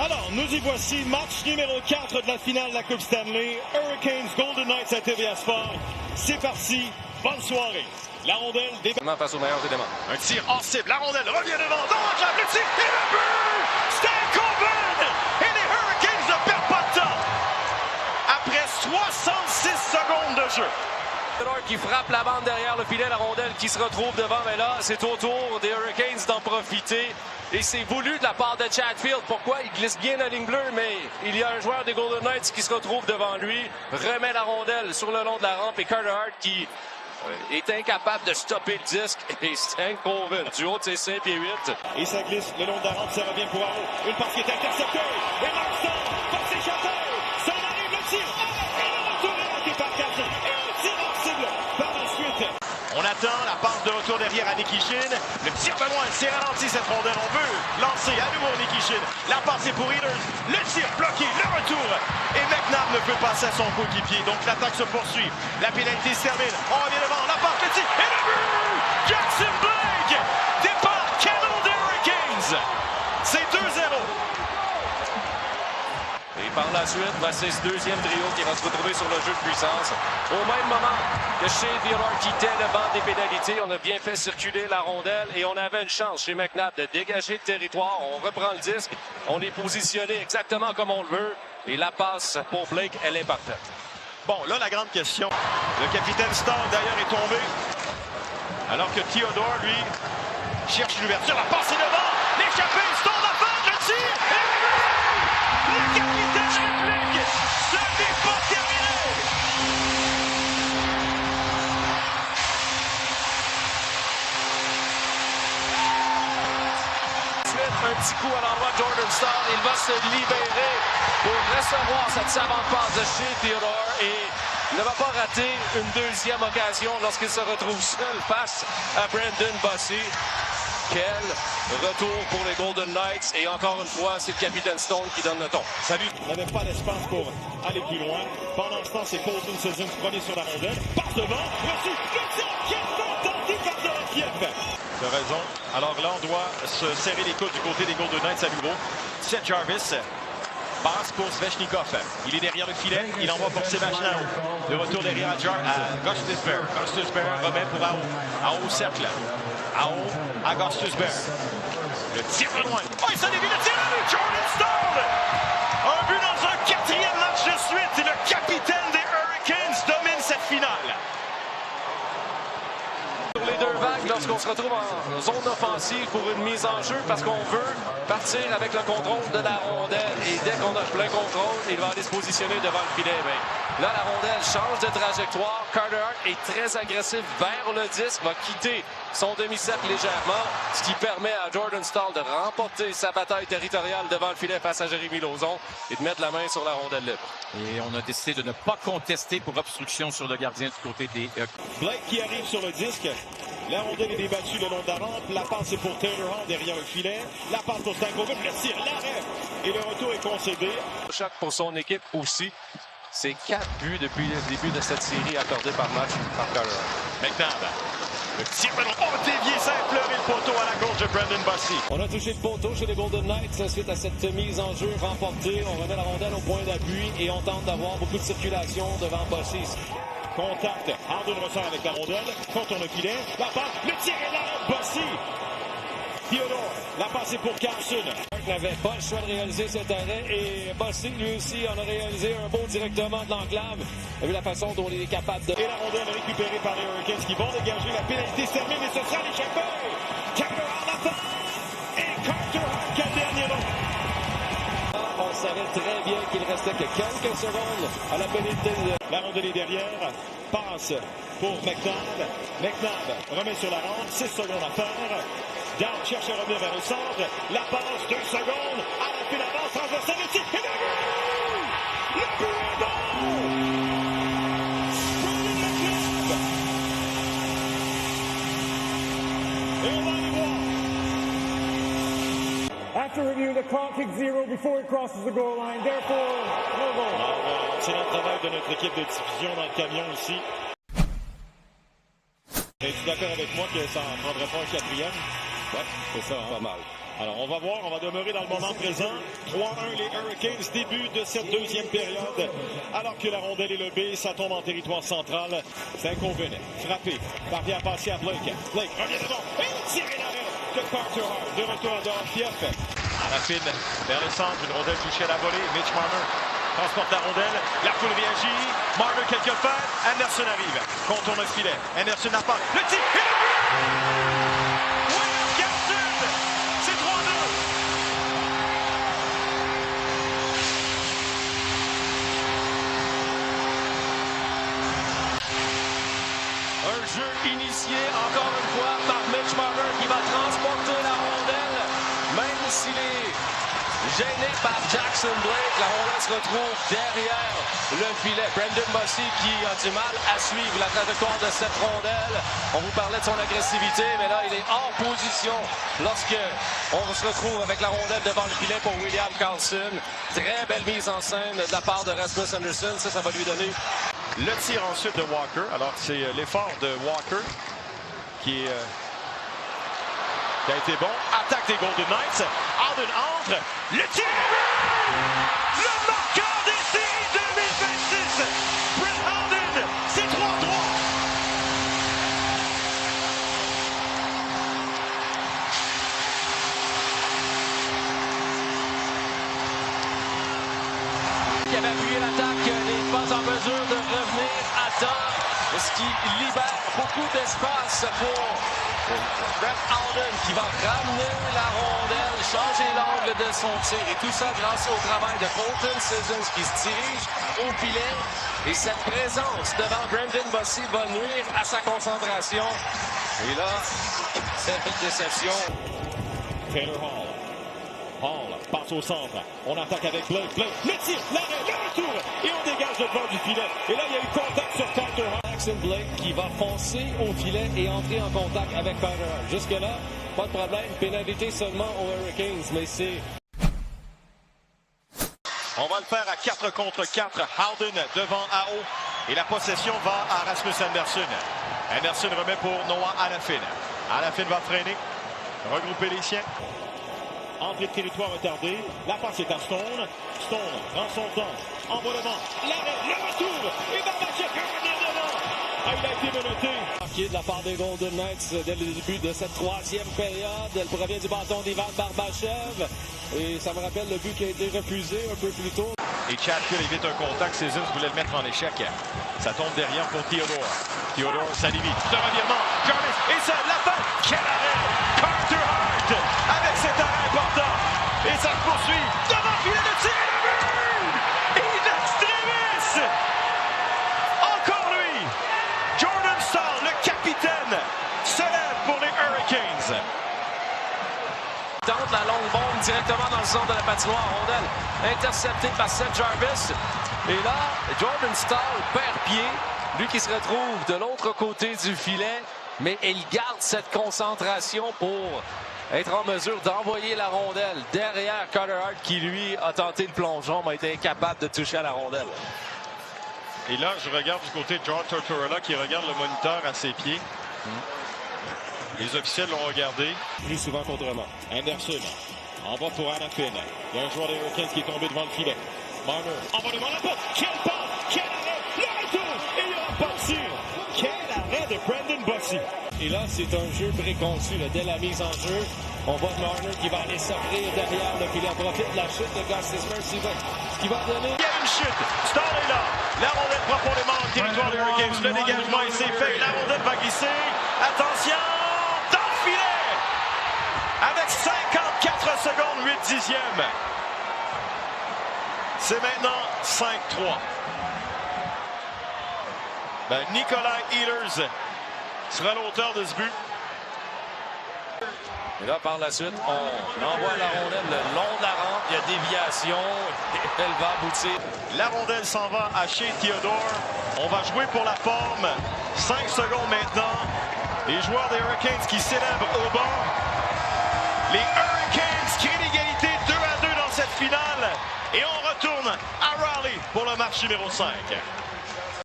Alors, nous y voici, match numéro 4 de la finale de la Coupe Stanley. Hurricanes Golden Knights à TVA Sport. C'est parti, bonne soirée. La rondelle débat face aux meilleurs éléments. Un tir hors cible, la rondelle revient devant, dans le tir et le but! Stan Coben! Et les Hurricanes ne perdent pas de temps! Après 66 secondes de jeu. Qui frappe la bande derrière le filet, la rondelle qui se retrouve devant, mais là, c'est au tour des Hurricanes d'en profiter. Et c'est voulu de la part de Chatfield. Pourquoi? Il glisse bien la ligne bleue, mais il y a un joueur des Golden Knights qui se retrouve devant lui, remet la rondelle sur le long de la rampe et Carter Hart qui est incapable de stopper le disque. Et Stan Coben, du haut de ses 5 pieds 8. Et ça glisse le long de la rampe, ça revient pour Arnaud. Une passe qui est interceptée. Et Markstrom va s'échapper. Ça arrive le tir. Et le retour est raté par Carson. Et un tir hors cible par la suite. On attend la passe de retour derrière à Nikishin. Le tir de loin, c'est ralenti cette rondelle. On veut lancer à nouveau Nikishin. La passe est pour Ehlers. Le tir bloqué, le retour. Et McNabb ne peut passer à son coéquipier. Donc l'attaque se poursuit. La pénalité se termine. On revient devant. La passe, le tir et le but! Jackson Blake! Départ canon des Hurricanes. C'est 2-0. Et par la suite, c'est ce deuxième trio qui va se retrouver sur le jeu de puissance. Au même moment que Shea Theodore quittait le banc des pénalités, on a bien fait circuler la rondelle et on avait une chance chez McNabb de dégager le territoire. On reprend le disque, on est positionné exactement comme on le veut et la passe pour Blake, elle est parfaite. Bon, là, la grande question. Le capitaine Starr, d'ailleurs, est tombé. Alors que Theodore, lui, cherche l'ouverture. La passe est devant. L'échappée, Starr la balle, le tir. Et le but! Le capitaine réplique. Ce n'est pas terminé. Un petit coup à l'endroit de Jordan Staal. Il va se libérer pour recevoir cette savante passe de Shea Theodore et il ne va pas rater une deuxième occasion lorsqu'il se retrouve seul face à Brendan Bossy. Quel retour pour les Golden Knights et encore une fois, c'est le capitaine Stone qui donne le ton. Salut. Il n'avait pas d'espace pour aller plus loin. Pendant ce temps, c'est Colton Sezin premier sur la rondelle. Passe devant. Reçu. Le tir. Quel tenté par Dorofiev. Tu as raison. Alors là, on doit se serrer les coudes du côté des Golden Knights à nouveau. Seth Jarvis passe pour Svechnikov. Il est derrière le filet. Il envoie pour Sébastien. De retour derrière à Gostisbehere. Gostisbehere remet pour Aho. Aho au cercle. Aho à Gostisbehere. Le tir de loin. Oh, il s'en dévie le tir. Jordan Staal. Un but dans un quatrième match de suite. Et le capitaine des Hurricanes domine cette finale. Les deux vagues lorsqu'on se retrouve en zone offensive pour une mise en jeu parce qu'on veut partir avec le contrôle de la rondelle et dès qu'on a plein contrôle, il va aller se positionner devant le filet. Mais là, la rondelle change de trajectoire. Carter Hart est très agressif vers le disque, va quitter son demi-cercle légèrement, ce qui permet à Jordan Staal de remporter sa bataille territoriale devant le filet face à Jérémy Lauzon et de mettre la main sur la rondelle libre. Et on a décidé de ne pas contester pour obstruction sur le gardien du côté des... Blake qui arrive sur le disque. La rondelle est débattue le long de la rampe. La passe est pour Taylor Hall derrière le filet. La passe pour Stan Coben. Le tir, l'arrêt. Et le retour est concédé. Choc pour son équipe aussi. C'est 4 buts depuis le début de cette série accordée par match par Carter. McNabb. Le tir de long. Dévié, ça a pleuré le poteau à la gauche de Brendan Bossy. On a touché le poteau chez les Golden Knights suite à cette mise en jeu remportée. On remet la rondelle au point d'appui et on tente d'avoir beaucoup de circulation devant Bossy. Contact. Hardin ressort avec la rondelle. Contourne le filet. La passe. Le tir est là. Bossy. Theodore. La passe est pour Carson. Il n'avait pas le choix de réaliser cet arrêt et Bossy, lui aussi, en a réalisé un beau directement de l'enclave. Il a vu la façon dont il est capable de... Et la rondelle récupérée par les Hurricanes qui vont dégager. La pénalité se termine et ce sera l'échappée. Carter Hart la passe. Et Carter Hart, quel dernier mot. On savait très bien qu'il restait que quelques secondes à la pénalité. La rondelle est derrière. Passe pour McNabb. McNabb remet sur la rampe. 6 secondes à faire. Down cherche à revenir vers le centre. La passe, 2 secondes. À la file avance, transversale, le tir. Et le but! Le but est bon! Et on va aller voir. After review, the clock kicks 0 before it crosses the goal line. Therefore, no goal. C'est le travail de notre équipe de diffusion dans le camion ici. Es-tu d'accord avec moi que ça n'en prendrait pas un quatrième? Ouais, c'est ça, pas mal. Alors, on va voir, on va demeurer dans le moment présent. 3-1 les Hurricanes, début de cette deuxième période. Alors que la rondelle est levée, ça tombe en territoire central. C'est inconvénient. Frappé, parvient à passer à Blake. Blake revient devant et tiré l'arrêt de Carter Hart. De retour à Dorofiev. Arafin vers le centre, une rondelle touchée à la volée. Mitch Marner transporte la rondelle. La foule réagit. Marner quelque part. Anderson arrive. Contourne le filet. Anderson n'a pas. Le tir et le but! Un jeu initié encore une fois par Mitch Marner qui va transporter la rondelle. Même s'il est gêné par Jackson Blake, la rondelle se retrouve derrière le filet. Brendan Bossy qui a du mal à suivre la trajectoire de cette rondelle. On vous parlait de son agressivité, mais là, il est hors position lorsque on se retrouve avec la rondelle devant le filet pour William Karlsson. Très belle mise en scène de la part de Rasmus Anderson. Ça va lui donner... Le tir ensuite de Walker. Alors, c'est l'effort de Walker qui a été bon. Attaque des Golden Knights. Howden entre. Le tir! Le marqueur des séries 2026! Brett Howden, c'est 3-3. Qui avait appuyé l'attaque n'est pas en mesure de revenir à temps, ce qui libère beaucoup d'espace pour Brett Howden qui va ramener la rondelle, changer l'angle de son tir et tout ça grâce au travail de Colton Sissons qui se dirige au filet et cette présence devant Brendan Bossy va nuire à sa concentration. Et là, c'est une déception. Taylor Hall. Hall passe au centre. On attaque avec Blake. Blake, le tir, l'arrêt, le retour. Et on dégage le devant du filet. Et là, il y a eu contact sur Carter Hart. Jackson Blake qui va foncer au filet et entrer en contact avec Carter Hart. Jusque-là, pas de problème. Pénalité seulement aux Hurricanes, mais c'est... On va le faire à 4 contre 4. Howden devant à haut. Et la possession va à Rasmus Anderson. Anderson remet pour Noah Hanifin. Hanifin va freiner. Regrouper les siens. Entrée de territoire retardée. La passe est à Stone. Stone prend son temps. Envoie devant. L'arrêt, le retour. Et Barbacek revient devant. Ah, il a été menotté. Marqué de la part des Golden Knights dès le début de cette troisième période. Elle provient du bâton d'Ivan Barbachev. Et ça me rappelle le but qui a été refusé un peu plus tôt. Et Chatfield évite un contact. Sissons voulait le mettre en échec. Ça tombe derrière pour Theodore. Theodore, ça limite. C'est un revirement. Jarvis. Et ça, la fin. Quel arrêt. Carter Hart avec cet arrêt important. Et ça se poursuit. Devant le filet de tir et le but. In extremis. Encore lui. Jordan Staal, le capitaine, se lève pour les Hurricanes. Tente la longue bombe directement dans le centre de la patinoire. Rondelle interceptée par Seth Jarvis. Et là, Jordan Staal perd pied. Lui qui se retrouve de l'autre côté du filet. Mais il garde cette concentration pour être en mesure d'envoyer la rondelle derrière Carter Hart qui, lui, a tenté le plongeon, mais a été incapable de toucher à la rondelle. Et là, je regarde du côté de John Tortorella qui regarde le moniteur à ses pieds. Les officiels l'ont regardé. Plus souvent qu'autrement. Anderson envoie pour Hanifin. Il y a un joueur des Hurricanes qui est tombé devant le filet. Marner envoie devant la porte. Quel pas! Quel arrêt! Le retour! Et il n'y aura pas de tir. Quel arrêt de Brendan Bossy! Et là, c'est un jeu préconçu. Là, dès la mise en jeu, on voit Marner qui va aller s'offrir derrière le filet. On profite de la chute de Gus Tismer qui va donner... Il y a une chute. Staal est là. La rondelle profondément dans le territoire des Hurricanes. Le dégagement, il s'est fait. La rondelle va glisser. Attention! Dans le filet! Avec 54 secondes, 8 dixièmes. C'est maintenant 5-3. Nikolai Ehlers sera l'auteur de ce but. Et là, par la suite, on envoie la rondelle le long de la rampe. Il y a déviation. Et elle va aboutir. La rondelle s'en va à chez Theodore. On va jouer pour la forme. 5 secondes maintenant. Les joueurs des Hurricanes qui célèbrent au banc. Les Hurricanes créent l'égalité 2-2 dans cette finale. Et on retourne à Raleigh pour le match numéro 5.